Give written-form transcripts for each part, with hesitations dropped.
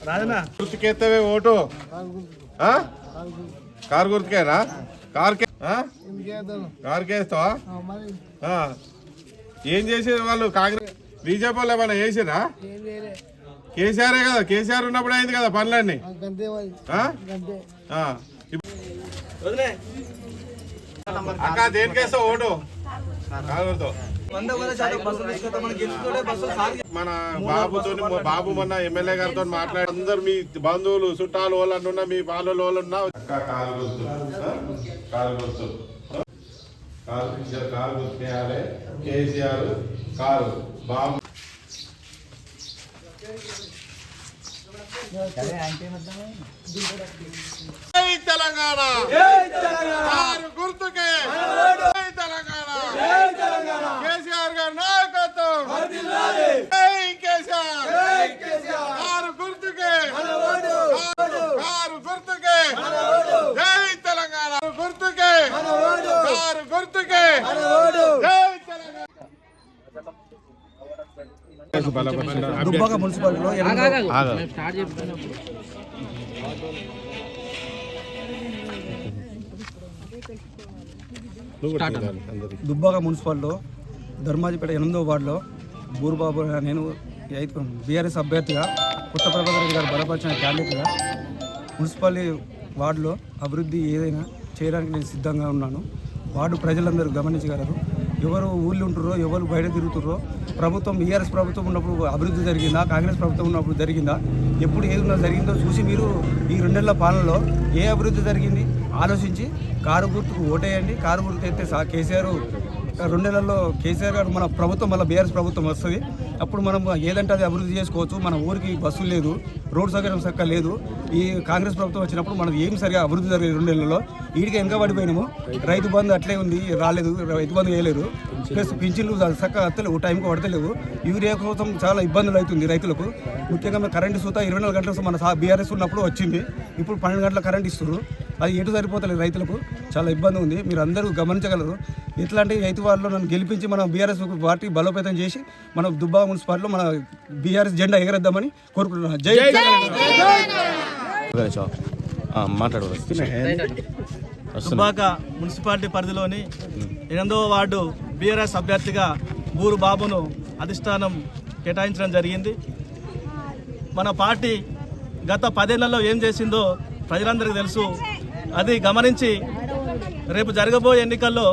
రాజనా గుర్తుకెత్తవే vote car గుర్తుకేనా కారుకేస్తావా? ఏం చేసారు వాళ్ళు? కాంగ్రెస్ బీజేపీ వాళ్ళు ఏమన్నా చేసిరా? కేసీఆరే కదా, కేసీఆర్ ఉన్నప్పుడు అయింది కదా పనులన్నీ. అక్క దేనికేస్తావు ఓటు? కారుతో మన బాబు మొన్న ఎమ్మెల్యే గారితో మాట్లాడి అందరు మీ బంధువులు చుట్టాలు వాళ్ళు అంటున్నా, మీ పాలు వాళ్ళు ఉన్నా కారు గుర్తు కారు గుర్తు కేసీఆర్ కారు బాబు తెలంగాణ కారు గుర్తుకే తెలంగాణ కేసీఆర్ గారి నాయకత్వం కేసీఆర్ కారు గుర్తుకే కారు గుర్తుకే జై తెలంగాణ గుర్తుకే కారు గుర్తుకే జై తెలంగాణ. దుబ్బాక మున్సిపాలిటీలో దుబ్బాక మున్సిపాలిటీలో ధర్మాజిపేట 8వ వార్డులో బూరుబాబు నేను బీఆర్ఎస్ అభ్యర్థిగా కొత్త ప్రభాకర్ రెడ్డి గారు బలపరిచిన క్యాండిడేట్గా మున్సిపాలిటీ వార్డులో అభివృద్ధి ఏదైనా చేయడానికి నేను సిద్ధంగా ఉన్నాను. వార్డు ప్రజలందరూ గమనించగలరు. ఎవరు ఊళ్ళో ఉంటుర్రో, ఎవరు బయట తిరుగుతుర్రో, ప్రభుత్వం బీఆర్ఎస్ ప్రభుత్వం ఉన్నప్పుడు అభివృద్ధి జరిగిందా, కాంగ్రెస్ ప్రభుత్వం ఉన్నప్పుడు జరిగిందా, ఎప్పుడు ఏదైనా జరిగిందో చూసి మీరు ఈ 2 నెలల పాలనలో ఏ అభివృద్ధి జరిగింది ఆలోచించి కారు గుర్తుకు ఓటేయండి. కారు గుర్తు అయితే కేసీఆర్ 2 నెలల్లో కేసీఆర్ గారు మన ప్రభుత్వం మళ్ళీ బీఆర్ఎస్ ప్రభుత్వం వస్తుంది. అప్పుడు మనం ఏదంటే అది అభివృద్ధి చేసుకోవచ్చు. మన ఊరికి బస్సులు లేదు, రోడ్ సౌకర్యం చక్కగా లేదు. ఈ కాంగ్రెస్ ప్రభుత్వం వచ్చినప్పుడు మనం ఏం సరిగా అభివృద్ధి జరిగేది 2 నెలల్లో. వీడికి వెనకబడిపోయినాము. రైతు బంధు అట్లే ఉంది, రాలేదు, రైతు బంధు వేయలేదు. ప్లస్ పింఛన్లు చక్కగా వస్తలేవు, టైంకి పడతలేవు. యూరియా కోసం చాలా ఇబ్బందులు అవుతుంది రైతులకు. ముఖ్యంగా కరెంటు సూత 24 గంటల మన బీఆర్ఎస్ ఉన్నప్పుడు వచ్చింది. ఇప్పుడు 12 గంటల కరెంట్ ఇస్తున్నారు. అది ఎటు సరిపోతలేదు, రైతులకు చాలా ఇబ్బంది ఉంది. మీరు అందరూ గమనించగలరు. ఇట్లాంటి రైతు వారిలో నన్ను గెలిపించి మనం బీఆర్ఎస్ పార్టీ బలోపేతం చేసి మనం దుబ్బాక మున్సిపాలిటీలో మన బీఆర్ఎస్ జెండా ఎగరేద్దామని కోరుకుంటున్నాను. జై దుబ్బాక మున్సిపాలిటీ పరిధిలోని 8వ వార్డు బీఆర్ఎస్ అభ్యర్థిగా బూరు బాబును అధిష్టానం కేటాయించడం జరిగింది. మన పార్టీ గత 10 ఏళ్లలో ఏం చేసిందో ప్రజలందరికీ తెలుసు. అది గమనించి రేపు జరగబోయే ఎన్నికల్లో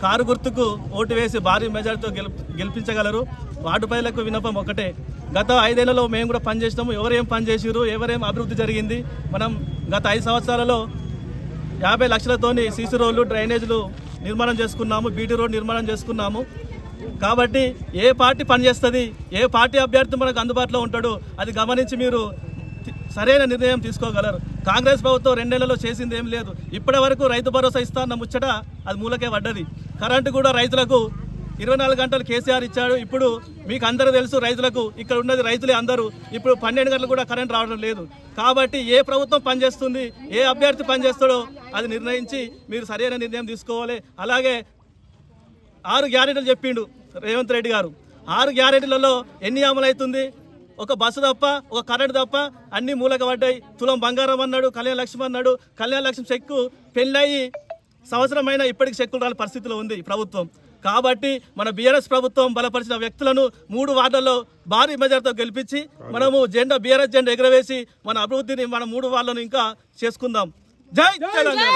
కారు గుర్తుకు ఓటు వేసి భారీ మెజార్టీతో గెలిపించగలరు. వార్డు ప్రజలకు విన్నపం ఒకటే, గత 5 ఏళ్లలో మేము కూడా పనిచేసినాము. ఎవరేం పనిచేసారు, ఎవరేం అభివృద్ధి జరిగింది. మనం గత 5 సంవత్సరాలలో 50 లక్షలతోని సీసీ రోడ్లు, డ్రైనేజీలు నిర్మాణం చేసుకున్నాము, బీటీ రోడ్ నిర్మాణం చేసుకున్నాము. కాబట్టి ఏ పార్టీ పనిచేస్తుంది, ఏ పార్టీ అభ్యర్థి మనకు అందుబాటులో ఉంటాడో అది గమనించి మీరు సరైన నిర్ణయం తీసుకోగలరు. కాంగ్రెస్ ప్రభుత్వం 2 నెలల్లో చేసింది ఏం లేదు. ఇప్పటి వరకు రైతు భరోసా ఇస్తా అన్న ముచ్చట అది మూలకే పడ్డది. కరెంటు కూడా రైతులకు 24 గంటలు కేసీఆర్ ఇచ్చాడు. ఇప్పుడు మీకు అందరూ తెలుసు, రైతులకు ఇక్కడ ఉన్నది రైతులే అందరూ. ఇప్పుడు 12 గంటలు కూడా కరెంట్ రావడం లేదు. కాబట్టి ఏ ప్రభుత్వం పనిచేస్తుంది, ఏ అభ్యర్థి పనిచేస్తాడో అది నిర్ణయించి మీరు సరైన నిర్ణయం తీసుకోవాలి. అలాగే 6 గ్యారెంటీలు చెప్పిండు రేవంత్ రెడ్డి గారు. 6 గ్యారెంటీలలో ఎన్ని అమలవుతుంది? ఒక బస్సు తప్ప, ఒక కరెంటు తప్ప అన్ని మూలక పడ్డాయి. తులం బంగారం అన్నాడు, కళ్యాణ లక్ష్మి అన్నాడు. కళ్యాణ లక్ష్మి చెక్కు పెళ్ళయి సంవత్సరమైనా ఇప్పటికి చెక్కులు రాని పరిస్థితిలో ఉంది ప్రభుత్వం. కాబట్టి మన బీఆర్ఎస్ ప్రభుత్వం బలపరిచిన వ్యక్తులను 3 వార్డుల్లో భారీ మెజార్టీతో గెలిపించి మనము బీఆర్ఎస్ జెండా ఎగరవేసి మన అభివృద్ధిని మన 3 వార్డులను ఇంకా చేసుకుందాం. జై తెలంగాణ.